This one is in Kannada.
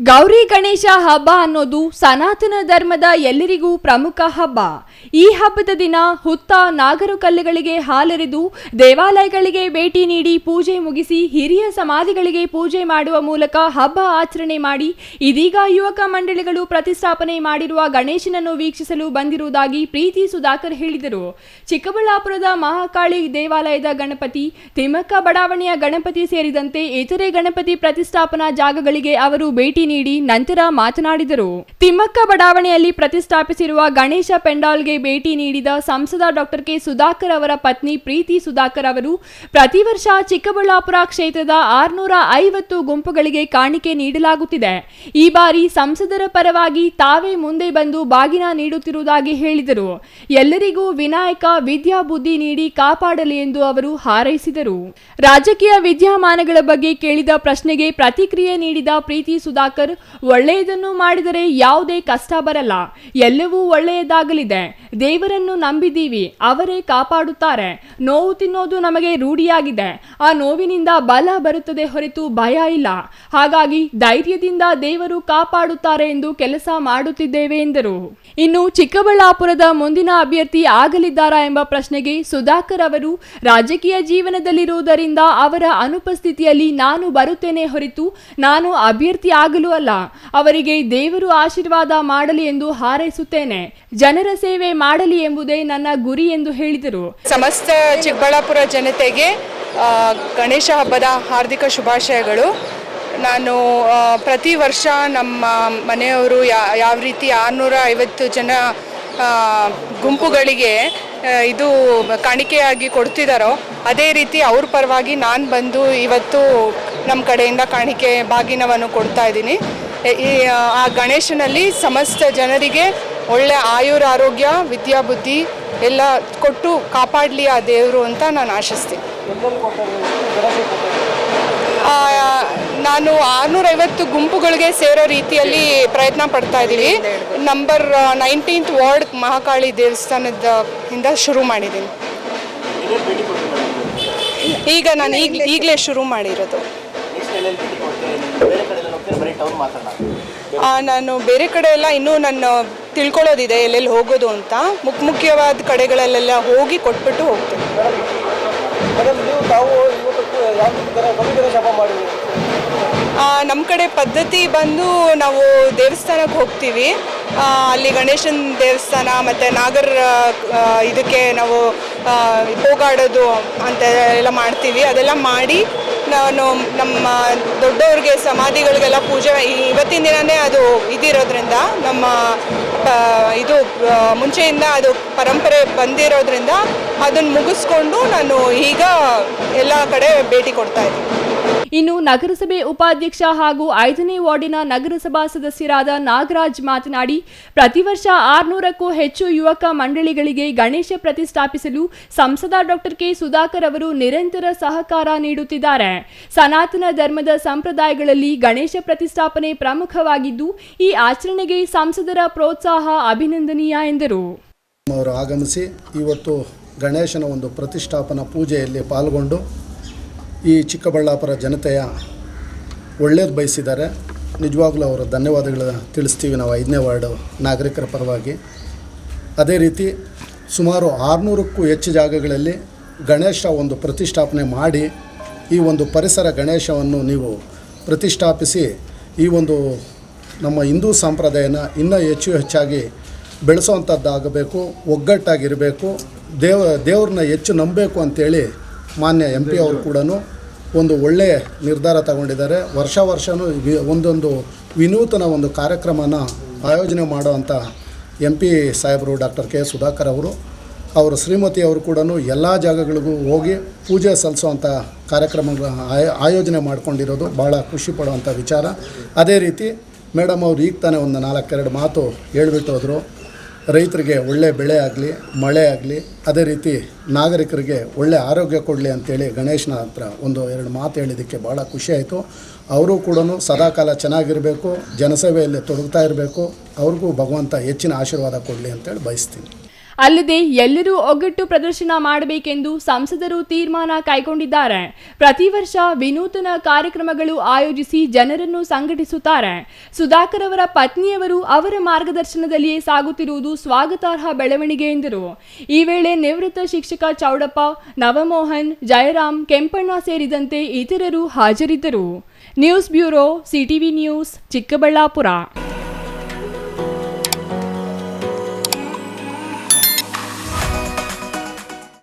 ಗೌರಿ ಗಣೇಶ ಹಬ್ಬ ಅನ್ನೋದು ಸನಾತನ ಧರ್ಮದ ಎಲ್ಲರಿಗೂ ಪ್ರಮುಖ ಹಬ್ಬ. ಈ ಹಬ್ಬದ ದಿನ ಹುತ್ತ ನಾಗರಕಲ್ಲುಗಳಿಗೆ ಹಾಲೆರೆದು ದೇವಾಲಯಗಳಿಗೆ ಭೇಟಿ ನೀಡಿ ಪೂಜೆ ಮುಗಿಸಿ ಹಿರಿಯ ಸಮಾಧಿಗಳಿಗೆ ಪೂಜೆ ಮಾಡುವ ಮೂಲಕ ಹಬ್ಬ ಆಚರಣೆ ಮಾಡಿ ಇದೀಗ ಯುವಕ ಮಂಡಳಿಗಳು ಪ್ರತಿಷ್ಠಾಪನೆ ಮಾಡಿರುವ ಗಣೇಶನನ್ನು ವೀಕ್ಷಿಸಲು ಬಂದಿರುವುದಾಗಿ ಪ್ರೀತಿ ಸುಧಾಕರ್ ಹೇಳಿದರು. ಚಿಕ್ಕಬಳ್ಳಾಪುರದ ಮಹಾಕಾಳಿ ದೇವಾಲಯದ ಗಣಪತಿ, ತಿಮ್ಮಕ್ಕ ಬಡಾವಣೆಯ ಗಣಪತಿ ಸೇರಿದಂತೆ ಇತರೆ ಗಣಪತಿ ಪ್ರತಿಷ್ಠಾಪನಾ ಜಾಗಗಳಿಗೆ ಅವರು ಭೇಟಿ ನೀಡಿ ನಂತರ ಮಾತನಾಡಿದರು. ತಿಮ್ಮಕ್ಕ ಬಡಾವಣೆಯಲ್ಲಿ ಪ್ರತಿಷ್ಠಾಪಿಸಿರುವ ಗಣೇಶ ಪೆಂಡಾಲ್ಗೆ ಭೇಟಿ ನೀಡಿದ ಸಂಸದ ಡಾಕ್ಟರ್ ಕೆ ಸುಧಾಕರ್ ಅವರ ಪತ್ನಿ ಪ್ರೀತಿ ಸುಧಾಕರ್ ಅವರು ಪ್ರತಿ ವರ್ಷ ಚಿಕ್ಕಬಳ್ಳಾಪುರ ಕ್ಷೇತ್ರದ 650 ಗುಂಪುಗಳಿಗೆ ಕಾಣಿಕೆ ನೀಡಲಾಗುತ್ತಿದೆ. ಈ ಬಾರಿ ಸಂಸದರ ಪರವಾಗಿ ತಾವೇ ಮುಂದೆ ಬಂದು ಬಾಗಿನ ನೀಡುತ್ತಿರುವುದಾಗಿ ಹೇಳಿದರು. ಎಲ್ಲರಿಗೂ ವಿನಾಯಕ ವಿದ್ಯಾ ಬುದ್ಧಿ ನೀಡಿ ಕಾಪಾಡಲಿ ಎಂದು ಅವರು ಹಾರೈಸಿದರು. ರಾಜಕೀಯ ವಿದ್ಯಮಾನಗಳ ಬಗ್ಗೆ ಕೇಳಿದ ಪ್ರಶ್ನೆಗೆ ಪ್ರತಿಕ್ರಿಯೆ ನೀಡಿದ ಪ್ರೀತಿ ಸುಧಾಕರ್, ಒಳ್ಳೆಯದನ್ನು ಮಾಡಿದರೆ ಯಾವುದೇ ಕಷ್ಟ ಬರಲ್ಲ, ಎಲ್ಲವೂ ಒಳ್ಳೆಯದಾಗಲಿದೆ. ದೇವರನ್ನು ನಂಬಿದ್ದೀವಿ, ಅವರೇ ಕಾಪಾಡುತ್ತಾರೆ. ನೋವು ತಿನ್ನೋದು ನಮಗೆ ರೂಢಿಯಾಗಿದೆ. ಆ ನೋವಿನಿಂದ ಬಲ ಬರುತ್ತದೆ ಹೊರತು ಭಯ ಇಲ್ಲ. ಹಾಗಾಗಿ ಧೈರ್ಯದಿಂದ ದೇವರು ಕಾಪಾಡುತ್ತಾರೆ ಎಂದು ಕೆಲಸ ಮಾಡುತ್ತಿದ್ದೇವೆ ಎಂದರು. ಇನ್ನು ಚಿಕ್ಕಬಳ್ಳಾಪುರದ ಮುಂದಿನ ಅಭ್ಯರ್ಥಿ ಆಗಲಿದ್ದಾರಾ ಎಂಬ ಪ್ರಶ್ನೆಗೆ ಸುಧಾಕರ್ ಅವರು, ರಾಜಕೀಯ ಜೀವನದಲ್ಲಿರುವುದರಿಂದ ಅವರ ಅನುಪಸ್ಥಿತಿಯಲ್ಲಿ ನಾನು ಬರುತ್ತೇನೆ ಹೊರತು ನಾನು ಅಭ್ಯರ್ಥಿ ಆಗಲು ಅಲ್ಲ. ಅವರಿಗೆ ದೇವರು ಆಶೀರ್ವಾದ ಮಾಡಲಿ ಎಂದು ಹಾರೈಸುತ್ತೇನೆ. ಜನರ ಸೇವೆ ಮಾಡಲಿ ಎಂಬುದೇ ನನ್ನ ಗುರಿ ಎಂದು ಹೇಳಿದರು. ಸಮಸ್ತ ಚಿಕ್ಕಬಳ್ಳಾಪುರ ಜನತೆಗೆ ಗಣೇಶ ಹಬ್ಬದ ಹಾರ್ದಿಕ ಶುಭಾಶಯಗಳು. ನಾನು ಪ್ರತಿ ವರ್ಷ ನಮ್ಮ ಮನೆಯವರು ಯಾವ ರೀತಿ 650 ಜನ ಗುಂಪುಗಳಿಗೆ ಇದು ಕಾಣಿಕೆಯಾಗಿ ಕೊಡ್ತಿದ್ದಾರೋ ಅದೇ ರೀತಿ ಅವ್ರ ಪರವಾಗಿ ನಾನು ಬಂದು ಇವತ್ತು ನಮ್ಮ ಕಡೆಯಿಂದ ಕಾಣಿಕೆ ಬಾಗಿನವನ್ನು ಕೊಡ್ತಾ ಇದ್ದೀನಿ. ಆ ಗಣೇಶನಲ್ಲಿ ಸಮಸ್ತ ಜನರಿಗೆ ಒಳ್ಳೆ ಆಯುರ ಆರೋಗ್ಯ ವಿದ್ಯಾ ಬುದ್ಧಿ ಎಲ್ಲ ಕೊಟ್ಟು ಕಾಪಾಡಲಿ ಆ ದೇವರು ಅಂತ ನಾನು ಆಶಿಸ್ತೀನಿ. ನಾನು 650 ಗುಂಪುಗಳಿಗೆ ಸೇರೋ ರೀತಿಯಲ್ಲಿ ಪ್ರಯತ್ನ ಪಡ್ತಾ ಇದ್ದೀವಿ. ನಂಬರ್ 19th ವಾರ್ಡ್ ಮಹಾಕಾಳಿ ದೇವಸ್ಥಾನದಿಂದ ಶುರು ಮಾಡಿದ್ದೀನಿ. ಈಗ ನಾನು ಈಗಲೇ ಶುರು ಮಾಡಿರೋದು. ನಾನು ಬೇರೆ ಕಡೆ ಎಲ್ಲ ಇನ್ನೂ ನಾನು ತಿಳ್ಕೊಳ್ಳೋದಿದೆ ಎಲ್ಲೆಲ್ಲಿ ಹೋಗೋದು ಅಂತ. ಮುಖ್ಯವಾದ ಕಡೆಗಳಲ್ಲೆಲ್ಲ ಹೋಗಿ ಕೊಟ್ಬಿಟ್ಟು ಹೋಗ್ತೀನಿ. ನಮ್ಮ ಕಡೆ ಪದ್ಧತಿ ಬಂದು ನಾವು ದೇವಸ್ಥಾನಕ್ಕೆ ಹೋಗ್ತೀವಿ. ಅಲ್ಲಿ ಗಣೇಶನ ದೇವಸ್ಥಾನ ಮತ್ತು ನಾಗರ ಇದಕ್ಕೆ ನಾವು ಹೋಗಾಡೋದು ಅಂತ ಎಲ್ಲ ಮಾಡ್ತೀವಿ. ಅದೆಲ್ಲ ಮಾಡಿ ನಾನು ನಮ್ಮ ದೊಡ್ಡವ್ರಿಗೆ ಸಮಾಧಿಗಳಿಗೆಲ್ಲ ಪೂಜೆ ಇವತ್ತಿನ ದಿನವೇ ಅದು ಇದಿರೋದ್ರಿಂದ ನಮ್ಮ ಇದು ಮುಂಚೆಯಿಂದ ಅದು ಪರಂಪರೆ ಬಂದಿರೋದ್ರಿಂದ ಅದನ್ನು ಮುಗಿಸ್ಕೊಂಡು ನಾನು ಈಗ ಎಲ್ಲ ಕಡೆ ಭೇಟಿ ಕೊಡ್ತಾ ಇದ್ದೀನಿ. ಇನ್ನು ನಗರಸಭೆ ಉಪಾಧ್ಯಕ್ಷ ಹಾಗೂ 5ನೇ ವಾರ್ಡಿನ ನಗರಸಭಾ ಸದಸ್ಯರಾದ ನಾಗರಾಜ್ ಮಾತನಾಡಿ, ಪ್ರತಿ ವರ್ಷ 600ಕ್ಕೂ ಹೆಚ್ಚು ಯುವಕ ಮಂಡಳಿಗಳಿಗೆ ಗಣೇಶ ಪ್ರತಿಷ್ಠಾಪಿಸಲು ಸಂಸದ ಡಾಕ್ಟರ್ ಕೆ ಸುಧಾಕರ್ ಅವರು ನಿರಂತರ ಸಹಕಾರ ನೀಡುತ್ತಿದ್ದಾರೆ. ಸನಾತನ ಧರ್ಮದ ಸಂಪ್ರದಾಯಗಳಲ್ಲಿ ಗಣೇಶ ಪ್ರತಿಷ್ಠಾಪನೆ ಪ್ರಮುಖವಾಗಿದ್ದು ಈ ಆಚರಣೆಗೆ ಸಂಸದರ ಪ್ರೋತ್ಸಾಹ ಅಭಿನಂದನೀಯ ಎಂದರು. ಅವರು ಆಗಮಿಸಿ ಇವತ್ತು ಗಣೇಶನ ಒಂದು ಪ್ರತಿಷ್ಠಾಪನಾ ಪೂಜೆಯಲ್ಲಿ ಪಾಲ್ಗೊಂಡು ಈ ಚಿಕ್ಕಬಳ್ಳಾಪುರ ಜನತೆಯ ಒಳ್ಳೆಯದು ಬಯಸಿದ್ದಾರೆ. ನಿಜವಾಗ್ಲೂ ಅವರು ಧನ್ಯವಾದಗಳು ತಿಳಿಸ್ತೀವಿ ನಾವು 5ನೇ ವಾರ್ಡು ನಾಗರಿಕರ ಪರವಾಗಿ. ಅದೇ ರೀತಿ ಸುಮಾರು 600ಕ್ಕೂ ಹೆಚ್ಚು ಜಾಗಗಳಲ್ಲಿ ಗಣೇಶ ಒಂದು ಪ್ರತಿಷ್ಠಾಪನೆ ಮಾಡಿ ಈ ಒಂದು ಪರಿಸರ ಗಣೇಶವನ್ನು ನೀವು ಪ್ರತಿಷ್ಠಾಪಿಸಿ ಈ ಒಂದು ನಮ್ಮ ಹಿಂದೂ ಸಂಪ್ರದಾಯನ ಇನ್ನೂ ಹೆಚ್ಚಾಗಿ ಬೆಳೆಸೋವಂಥದ್ದಾಗಬೇಕು, ಒಗ್ಗಟ್ಟಾಗಿರಬೇಕು, ದೇವ್ರನ್ನ ಹೆಚ್ಚು ನಂಬಬೇಕು ಅಂಥೇಳಿ ಮಾನ್ಯ MP ಅವರು ಕೂಡ ಒಂದು ಒಳ್ಳೆಯ ನಿರ್ಧಾರ ತಗೊಂಡಿದ್ದಾರೆ. ವರ್ಷವೂ ಒಂದೊಂದು ವಿನೂತನ ಒಂದು ಕಾರ್ಯಕ್ರಮನ ಆಯೋಜನೆ ಮಾಡುವಂಥ MP ಸಾಹೇಬರು ಡಾಕ್ಟರ್ ಕೆ ಸುಧಾಕರ್ ಅವರು ಶ್ರೀಮತಿ ಅವರು ಕೂಡ ಎಲ್ಲ ಜಾಗಗಳಿಗೂ ಹೋಗಿ ಪೂಜೆ ಸಲ್ಲಿಸುವಂಥ ಕಾರ್ಯಕ್ರಮಗಳ ಆಯೋಜನೆ ಮಾಡಿಕೊಂಡಿರೋದು ಭಾಳ ಖುಷಿ ಪಡುವಂಥ ವಿಚಾರ. ಅದೇ ರೀತಿ ಮೇಡಮ್ ಅವರು ಈಗ ತಾನೇ ಒಂದು 4-2 ಮಾತು ಹೇಳ್ಬಿಟ್ಟು ಹೋದರು. ರೈತರಿಗೆ ಒಳ್ಳೆ ಬೆಳೆ ಆಗಲಿ, ಮಳೆ ಆಗಲಿ, ಅದೇ ರೀತಿ ನಾಗರಿಕರಿಗೆ ಒಳ್ಳೆ ಆರೋಗ್ಯ ಕೊಡಲಿ ಅಂತೇಳಿ ಗಣೇಶನ ಹತ್ರ 1-2 ಮಾತು ಹೇಳಿದ್ದಕ್ಕೆ ಭಾಳ ಖುಷಿಯಾಯಿತು. ಅವರು ಕೂಡ ಸದಾಕಾಲ ಚೆನ್ನಾಗಿರಬೇಕು, ಜನಸೇವೆಯಲ್ಲಿ ತೊಡಗ್ತಾ ಇರಬೇಕು, ಅವ್ರಿಗೂ ಭಗವಂತ ಹೆಚ್ಚಿನ ಆಶೀರ್ವಾದ ಕೊಡಲಿ ಅಂತೇಳಿ ಬಯಸ್ತೀನಿ. ಅಲ್ಲದೆ ಎಲ್ಲರೂ ಒಗ್ಗಟ್ಟು ಪ್ರದರ್ಶನ ಮಾಡಬೇಕೆಂದು ಸಂಸದರು ತೀರ್ಮಾನ ಕೈಗೊಂಡಿದ್ದಾರೆ. ಪ್ರತಿ ವರ್ಷ ವಿನೂತನ ಕಾರ್ಯಕ್ರಮಗಳು ಆಯೋಜಿಸಿ ಜನರನ್ನು ಸಂಘಟಿಸುತ್ತಾರೆ. ಸುಧಾಕರ್ ಅವರ ಪತ್ನಿಯವರು ಅವರ ಮಾರ್ಗದರ್ಶನದಲ್ಲಿಯೇ ಸಾಗುತ್ತಿರುವುದು ಸ್ವಾಗತಾರ್ಹ ಬೆಳವಣಿಗೆ ಎಂದರು. ಈ ವೇಳೆ ನಿವೃತ್ತ ಶಿಕ್ಷಕ ಚೌಡಪ್ಪ, ನವಮೋಹನ್, ಜಯರಾಮ್, ಕೆಂಪಣ್ಣ ಸೇರಿದಂತೆ ಇತರರು ಹಾಜರಿದ್ದರು. News bureau, CTV news, Chikkaballapur.